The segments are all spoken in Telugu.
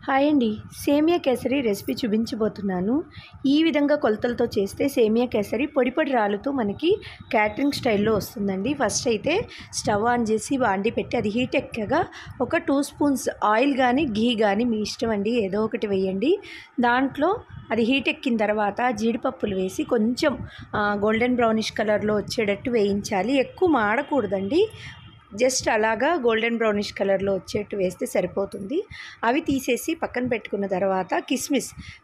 హాయ్ అండి. సేమియా కేసరి రెసిపీ చూపించబోతున్నాను. ఈ విధంగా కొలతలతో చేస్తే సేమియా కేసరి పొడి పొడి రాలుతూ మనకి క్యాటరింగ్ స్టైల్లో వస్తుందండి. ఫస్ట్ అయితే స్టవ్ ఆన్ చేసి బాండి పెట్టి అది హీట్ ఎక్కాక ఒక 2 స్పూన్స్ ఆయిల్ కానీ ఘీ కానీ మీ ఇష్టం అండి, ఏదో ఒకటి వేయండి. దాంట్లో అది హీట్ ఎక్కిన తర్వాత జీడిపప్పులు వేసి కొంచెం గోల్డెన్ బ్రౌనిష్ కలర్లో వచ్చేటట్టు వేయించాలి. ఎక్కువ మాడకూడదండి, జస్ట్ అలాగా గోల్డెన్ బ్రౌనిష్ కలర్లో వచ్చేట్టు వేస్తే సరిపోతుంది. అవి తీసేసి పక్కన పెట్టుకున్న తర్వాత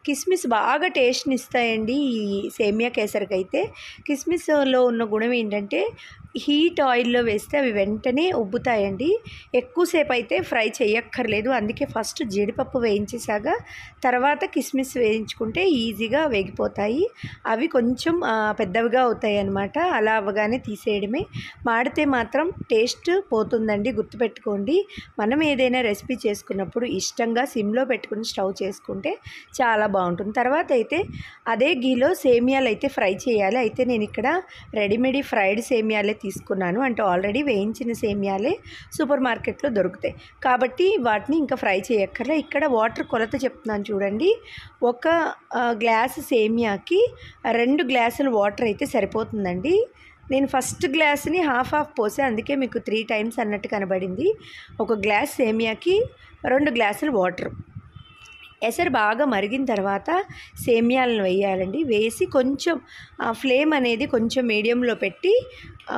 కిస్మిస్ బాగా టేస్ట్ని ఇస్తాయండి. ఈ సేమియా కేసరికి అయితే కిస్మిస్లో ఉన్న గుణం ఏంటంటే హీట్ ఆయిల్లో వేస్తే అవి వెంటనే ఉబ్బుతాయండి. ఎక్కువసేపు అయితే ఫ్రై చేయక్కర్లేదు. అందుకే ఫస్ట్ జీడిపప్పు వేయించేసాక తర్వాత కిస్మిస్ వేయించుకుంటే ఈజీగా వేగిపోతాయి. అవి కొంచెం పెద్దవిగా అవుతాయి అన్నమాట. అలా అవ్వగానే తీసేయడమే. మాడితే మాత్రం టేస్ట్ పోతుందండి, గుర్తుపెట్టుకోండి. మనం ఏదైనా రెసిపీ చేసుకున్నప్పుడు ఇష్టంగా సిమ్లో పెట్టుకుని స్టవ్ చేసుకుంటే చాలా బాగుంటుంది. తర్వాత అయితే అదే గీలో సేమియాలు అయితే ఫ్రై చేయాలి. అయితే నేను ఇక్కడ రెడీమేడ్ ఫ్రైడ్ సేమియాలే తీసుకున్నాను. అంటే ఆల్రెడీ వేయించిన సేమియాలే సూపర్ మార్కెట్లో దొరుకుతాయి కాబట్టి వాటిని ఇంకా ఫ్రై చేయక్కర్లే. ఇక్కడ వాటర్ కొలత చెప్తున్నాను చూడండి. ఒక గ్లాసు సేమియాకి 2 గ్లాసులు వాటర్ అయితే సరిపోతుందండి. నేను ఫస్ట్ గ్లాస్ని హాఫ్ పోసే, అందుకే మీకు 3 టైమ్స్ అన్నట్టు కనబడింది. ఒక గ్లాస్ సేమియాకి 2 గ్లాసులు వాటర్. ఎసరు బాగా మరిగిన తర్వాత సేమియాలను వేయాలండి. వేసి కొంచెం ఫ్లేమ్ అనేది కొంచెం మీడియంలో పెట్టి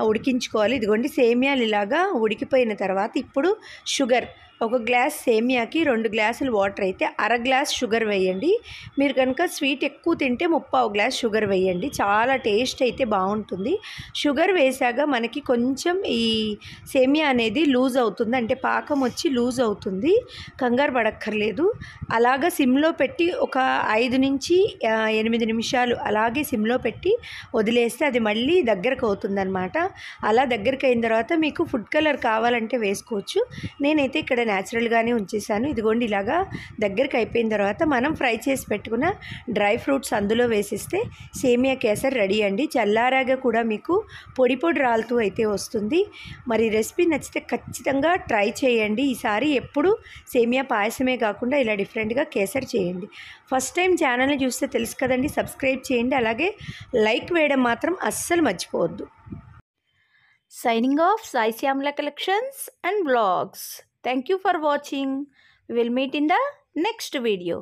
ఉడికించుకోవాలి. ఇదిగోండి సేమియాలు ఇలాగా ఉడికిపోయిన తర్వాత ఇప్పుడు షుగర్, ఒక గ్లాస్ సేమియాకి 2 గ్లాసులు వాటర్ అయితే అర గ్లాస్ షుగర్ వేయండి. మీరు కనుక స్వీట్ ఎక్కువ తింటే 3/4 గ్లాస్ షుగర్ వేయండి. చాలా టేస్ట్ అయితే బాగుంటుంది. షుగర్ వేసాక మనకి కొంచెం ఈ సేమియా అనేది లూజ్ అవుతుంది, అంటే పాకం వచ్చి లూజ్ అవుతుంది. కంగారు పడక్కర్లేదు. అలాగా సిమ్లో పెట్టి ఒక 5 నుంచి 8 నిమిషాలు అలాగే సిమ్లో పెట్టి వదిలేస్తే అది మళ్ళీ దగ్గరకు అవుతుందన్నమాట. అలా దగ్గరికి అయిన తర్వాత మీకు ఫుడ్ కలర్ కావాలంటే వేసుకోవచ్చు. నేనైతే ఇక్కడ న్యాచురల్గానే ఉంచేసాను. ఇదిగోండి ఇలాగా దగ్గరికి అయిపోయిన తర్వాత మనం ఫ్రై చేసి పెట్టుకున్న డ్రై ఫ్రూట్స్ అందులో వేసిస్తే సేమియా కేసరి రెడీ అండి. చల్లారాగా కూడా మీకు పొడి పొడి రాలుతూ అయితే వస్తుంది. మరి రెసిపీ నచ్చితే ఖచ్చితంగా ట్రై చేయండి. ఈసారి ఎప్పుడు సేమియా పాయసమే కాకుండా ఇలా డిఫరెంట్గా కేసరి చేయండి. ఫస్ట్ టైం ఛానల్ని చూస్తే తెలుసు కదండి, సబ్స్క్రైబ్ చేయండి. అలాగే లైక్ వేయడం మాత్రం అస్సలు మర్చిపోవద్దు. Signing off, Sai Syamla Collections and Vlogs. Thank you for watching. We will meet in the next video.